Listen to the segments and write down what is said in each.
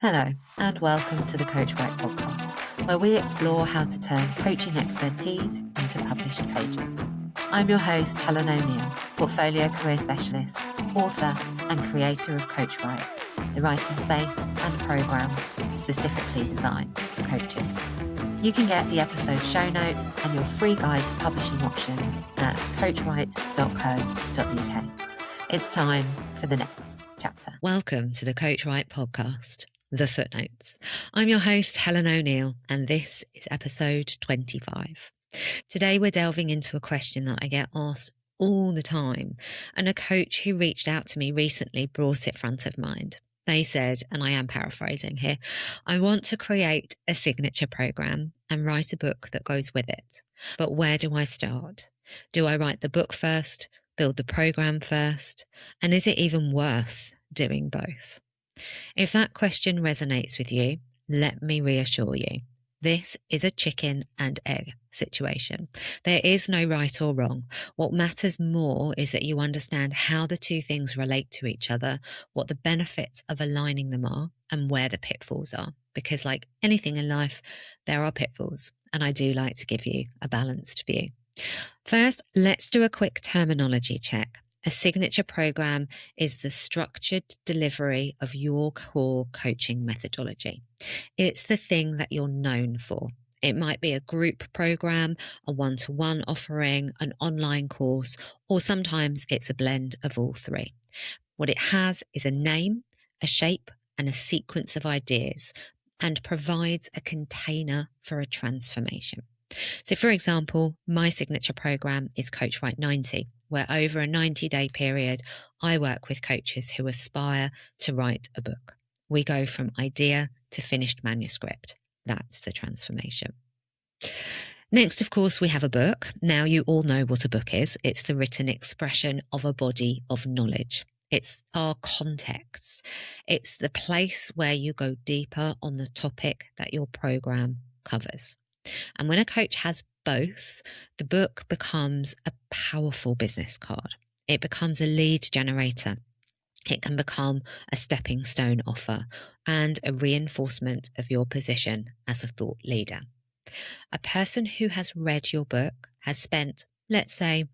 Hello, and welcome to the Coach Right podcast, where we explore how to turn coaching expertise into published pages. I'm your host, Helen O'Neill, portfolio career specialist, author, and creator of Coach Right, the writing space and program specifically designed for coaches. You can get the episode show notes and your free guide to publishing options at coachright.co.uk. It's time for the next chapter. Welcome to the Coach Right podcast, The Footnotes. I'm your host, Helen O'Neill, and this is episode 25. Today we're delving into a question that I get asked all the time, and a coach who reached out to me recently brought it front of mind. They said, and I am paraphrasing here, I want to create a signature program and write a book that goes with it. But where do I start? Do I write the book first, build the program first? And is it even worth doing both? If that question resonates with you, let me reassure you. This is a chicken and egg situation. There is no right or wrong. What matters more is that you understand how the two things relate to each other, what the benefits of aligning them are, and where the pitfalls are. Because like anything in life, there are pitfalls, and I do like to give you a balanced view. First, let's do a quick terminology check. A signature program is the structured delivery of your core coaching methodology. It's the thing that you're known for. It might be a group program, a one-to-one offering, an online course, or sometimes it's a blend of all three. What it has is a name, a shape, and a sequence of ideas, and provides a container for a transformation. So, for example, my signature program is Coach Right 90, where over a 90-day period, I work with coaches who aspire to write a book. We go from idea to finished manuscript. That's the transformation. Next, of course, we have a book. Now you all know what a book is. It's the written expression of a body of knowledge. It's our context. It's the place where you go deeper on the topic that your program covers. And when a coach has both, the book becomes a powerful business card. It becomes a lead generator. It can become a stepping stone offer and a reinforcement of your position as a thought leader. A person who has read your book has spent, let's say,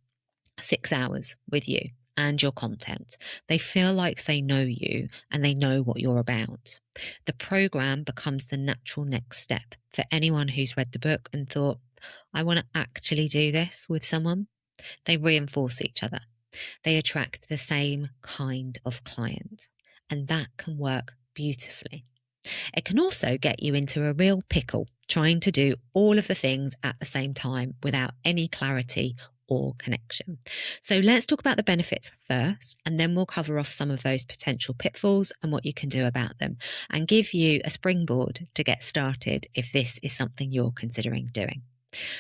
6 hours with you and your content. They feel like they know you and they know what you're about. The program becomes the natural next step for anyone who's read the book and thought, I want to actually do this with someone. They reinforce each other. They attract the same kind of client, and that can work beautifully. It can also get you into a real pickle, trying to do all of the things at the same time without any clarity or connection. So let's talk about the benefits first, and then we'll cover off some of those potential pitfalls and what you can do about them, and give you a springboard to get started if this is something you're considering doing.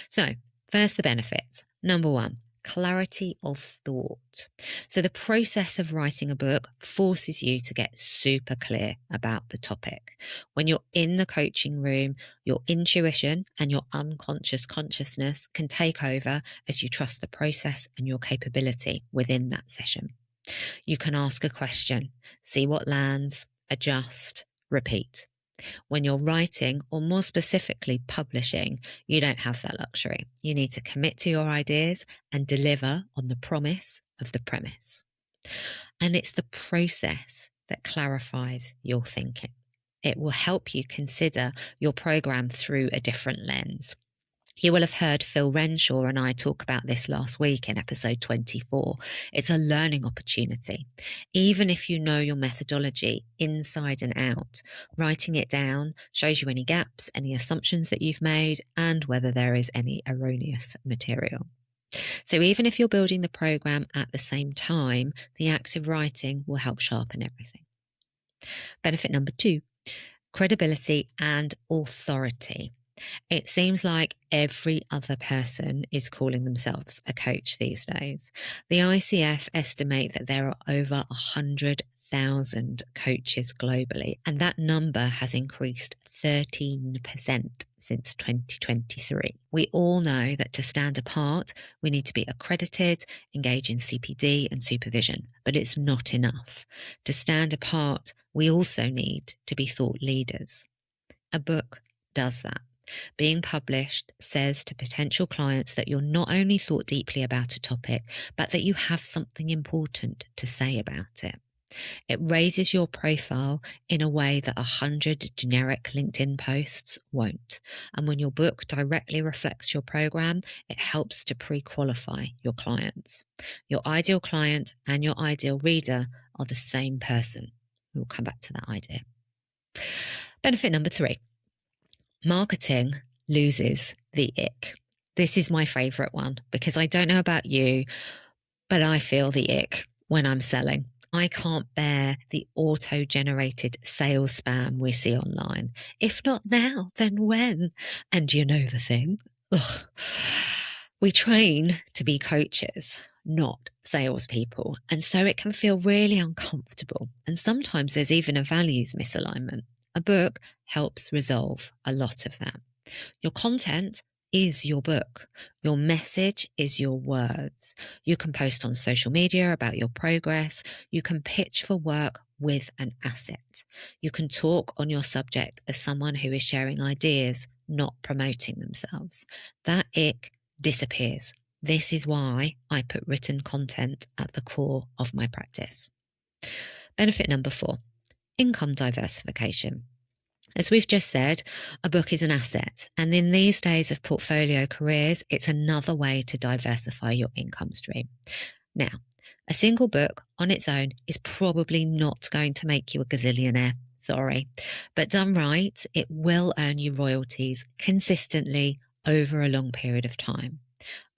So first, the benefits. Number one, clarity of thought. So the process of writing a book forces you to get super clear about the topic. When you're in the coaching room, your intuition and your unconscious consciousness can take over as you trust the process and your capability within that session. You can ask a question, see what lands, adjust, repeat. When you're writing, or more specifically publishing, you don't have that luxury. You need to commit to your ideas and deliver on the promise of the premise. And it's the process that clarifies your thinking. It will help you consider your program through a different lens. You will have heard Phil Renshaw and I talk about this last week in episode 24. It's a learning opportunity. Even if you know your methodology inside and out, writing it down shows you any gaps, any assumptions that you've made, and whether there is any erroneous material. So even if you're building the program at the same time, the act of writing will help sharpen everything. Benefit number two, credibility and authority. It seems like every other person is calling themselves a coach these days. The ICF estimate that there are over 100,000 coaches globally, and that number has increased 13% since 2023. We all know that to stand apart, we need to be accredited, engage in CPD and supervision, but it's not enough. To stand apart, we also need to be thought leaders. A book does that. Being published says to potential clients that you're not only thought deeply about a topic, but that you have something important to say about it. It raises your profile in a way that 100 generic LinkedIn posts won't. And when your book directly reflects your program, it helps to pre-qualify your clients. Your ideal client and your ideal reader are the same person. We'll come back to that idea. Benefit number 3. Marketing loses the ick. This is my favourite one because I don't know about you, but I feel the ick when I'm selling. I can't bear the auto-generated sales spam we see online. If not now, then when? And you know the thing? Ugh. We train to be coaches, not salespeople. And so it can feel really uncomfortable. And sometimes there's even a values misalignment. A book helps resolve a lot of that. Your content is your book. Your message is your words. You can post on social media about your progress. You can pitch for work with an asset. You can talk on your subject as someone who is sharing ideas, not promoting themselves. That ick disappears. This is why I put written content at the core of my practice. Benefit number 4, income diversification. As we've just said, a book is an asset, and in these days of portfolio careers, it's another way to diversify your income stream. Now, a single book on its own is probably not going to make you a gazillionaire, sorry, but done right, it will earn you royalties consistently over a long period of time.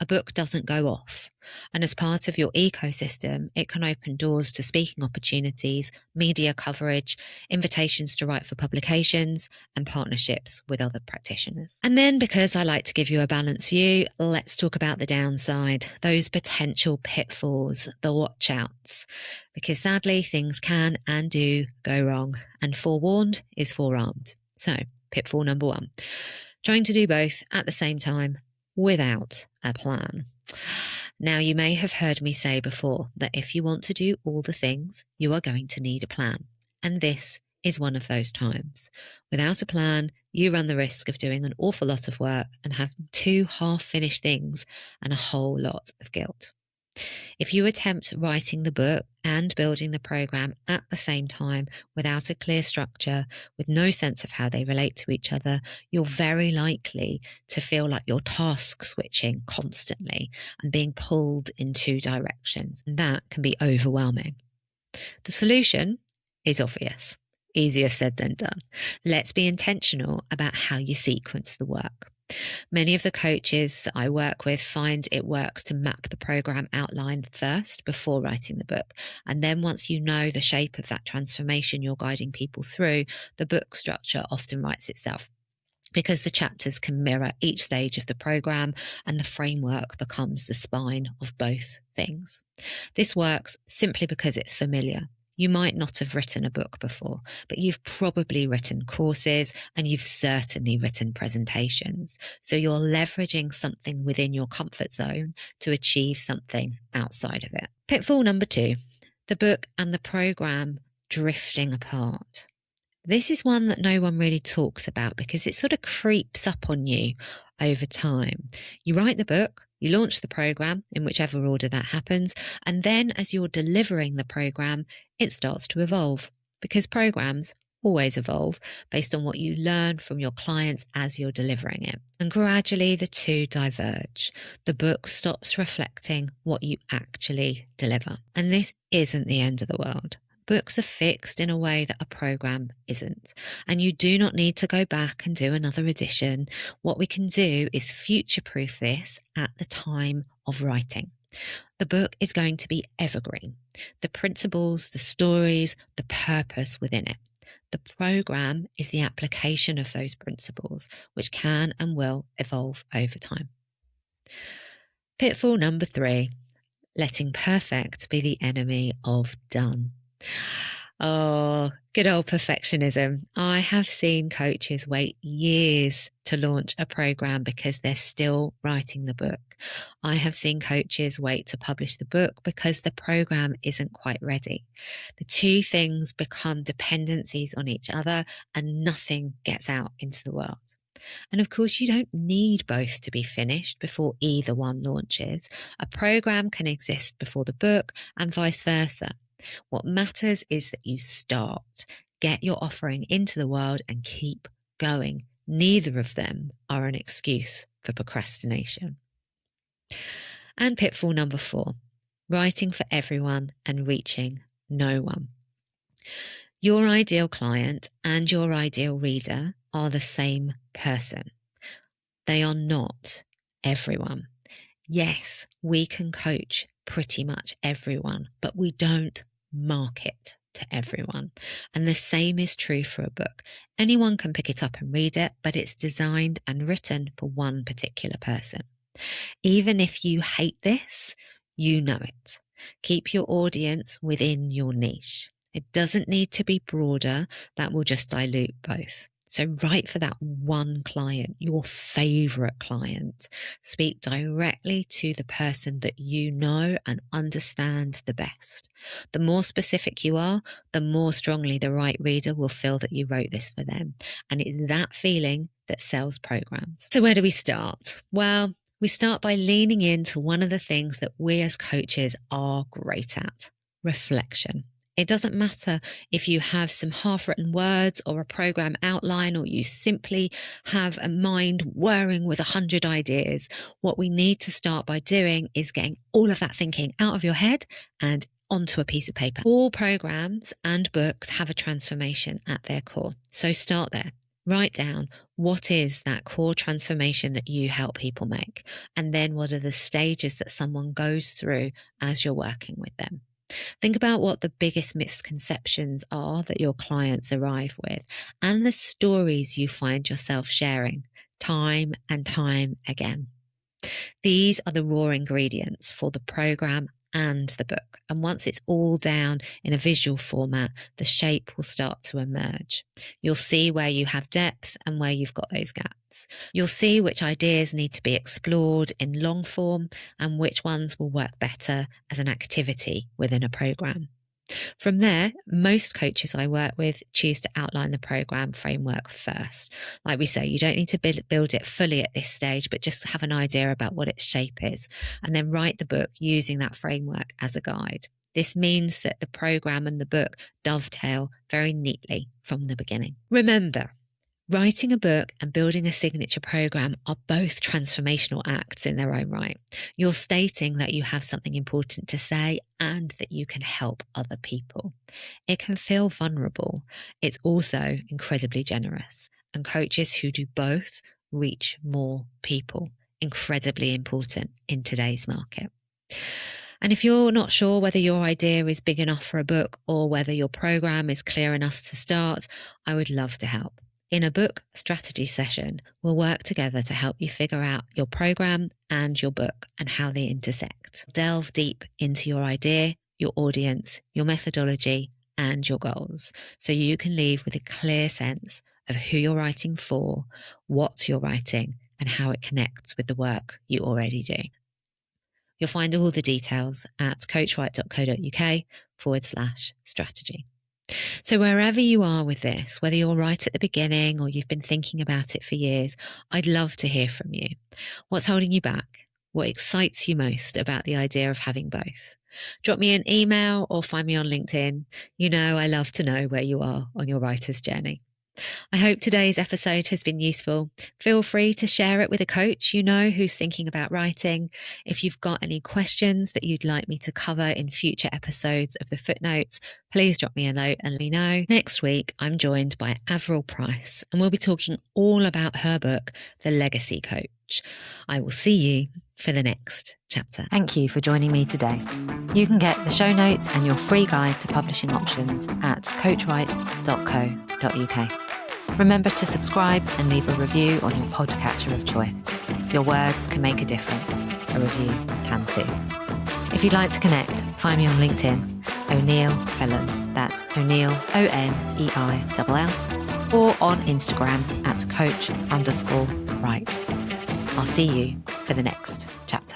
A book doesn't go off, and as part of your ecosystem, it can open doors to speaking opportunities, media coverage, invitations to write for publications, and partnerships with other practitioners. And then, because I like to give you a balanced view, let's talk about the downside, those potential pitfalls, the watch outs, because sadly things can and do go wrong, and forewarned is forearmed. So, pitfall number 1, trying to do both at the same time without a plan. Now, you may have heard me say before that if you want to do all the things, you are going to need a plan. And this is one of those times. Without a plan, you run the risk of doing an awful lot of work and having 2 half-finished things and a whole lot of guilt. If you attempt writing the book and building the program at the same time without a clear structure, with no sense of how they relate to each other, you're very likely to feel like you're task switching constantly and being pulled in 2 directions. And that can be overwhelming. The solution is obvious. Easier said than done. Let's be intentional about how you sequence the work. Many of the coaches that I work with find it works to map the program outline first before writing the book. And then once you know the shape of that transformation you're guiding people through, the book structure often writes itself, because the chapters can mirror each stage of the program and the framework becomes the spine of both things. This works simply because it's familiar. You might not have written a book before, but you've probably written courses and you've certainly written presentations. So you're leveraging something within your comfort zone to achieve something outside of it. Pitfall number 2, the book and the program drifting apart. This is one that no one really talks about because it sort of creeps up on you over time. You write the book, you launch the program in whichever order that happens, and then as you're delivering the program, it starts to evolve, because programs always evolve based on what you learn from your clients as you're delivering it. And gradually the 2 diverge. The book stops reflecting what you actually deliver. And this isn't the end of the world. Books are fixed in a way that a program isn't. And you do not need to go back and do another edition. What we can do is future-proof this at the time of writing. The book is going to be evergreen. The principles, the stories, the purpose within it. The program is the application of those principles, which can and will evolve over time. Pitfall number 3, letting perfect be the enemy of done. Oh, good old perfectionism. I have seen coaches wait years to launch a program because they're still writing the book. I have seen coaches wait to publish the book because the program isn't quite ready. The two things become dependencies on each other and nothing gets out into the world. And of course, you don't need both to be finished before either one launches. A program can exist before the book and vice versa. What matters is that you start, get your offering into the world and keep going. Neither of them are an excuse for procrastination. And pitfall number 4, writing for everyone and reaching no one. Your ideal client and your ideal reader are the same person. They are not everyone. Yes, we can coach pretty much everyone, but we don't market to everyone. And the same is true for a book. Anyone can pick it up and read it, but it's designed and written for one particular person. Even if you hate this, you know it. Keep your audience within your niche. It doesn't need to be broader. That will just dilute both. So write for that one client, your favorite client. Speak directly to the person that you know and understand the best. The more specific you are, the more strongly the right reader will feel that you wrote this for them. And it's that feeling that sells programs. So where do we start? Well, we start by leaning into one of the things that we as coaches are great at: reflection. It doesn't matter if you have some half-written words or a program outline, or you simply have a mind whirring with 100 ideas. What we need to start by doing is getting all of that thinking out of your head and onto a piece of paper. All programs and books have a transformation at their core. So start there. Write down, what is that core transformation that you help people make? And then what are the stages that someone goes through as you're working with them? Think about what the biggest misconceptions are that your clients arrive with, and the stories you find yourself sharing time and time again. These are the raw ingredients for the program and the book. And once it's all down in a visual format, the shape will start to emerge. You'll see where you have depth and where you've got those gaps. You'll see which ideas need to be explored in long form and which ones will work better as an activity within a program. From there, most coaches I work with choose to outline the program framework first. Like we say, you don't need to build it fully at this stage, but just have an idea about what its shape is, and then write the book using that framework as a guide. This means that the program and the book dovetail very neatly from the beginning. Remember, writing a book and building a signature program are both transformational acts in their own right. You're stating that you have something important to say and that you can help other people. It can feel vulnerable. It's also incredibly generous. And coaches who do both reach more people. Incredibly important in today's market. And if you're not sure whether your idea is big enough for a book or whether your program is clear enough to start, I would love to help. In a book strategy session, we'll work together to help you figure out your program and your book and how they intersect. Delve deep into your idea, your audience, your methodology, and your goals, so you can leave with a clear sense of who you're writing for, what you're writing, and how it connects with the work you already do. You'll find all the details at coachwrite.co.uk/strategy. So wherever you are with this, whether you're right at the beginning or you've been thinking about it for years, I'd love to hear from you. What's holding you back? What excites you most about the idea of having both? Drop me an email or find me on LinkedIn. You know I love to know where you are on your writer's journey. I hope today's episode has been useful. Feel free to share it with a coach you know who's thinking about writing. If you've got any questions that you'd like me to cover in future episodes of the Footnotes, please drop me a note and let me know. Next week, I'm joined by Avril Price, and we'll be talking all about her book, The Legacy Coach. I will see you for the next chapter. Thank you for joining me today. You can get the show notes and your free guide to publishing options at coachwrite.co.uk. Remember to subscribe and leave a review on your podcatcher of choice. Your words can make a difference. A review can too. If you'd like to connect, find me on LinkedIn, O'Neill Helen. That's O'Neill, ONEILL, or on Instagram at coach_right. I'll see you for the next chapter.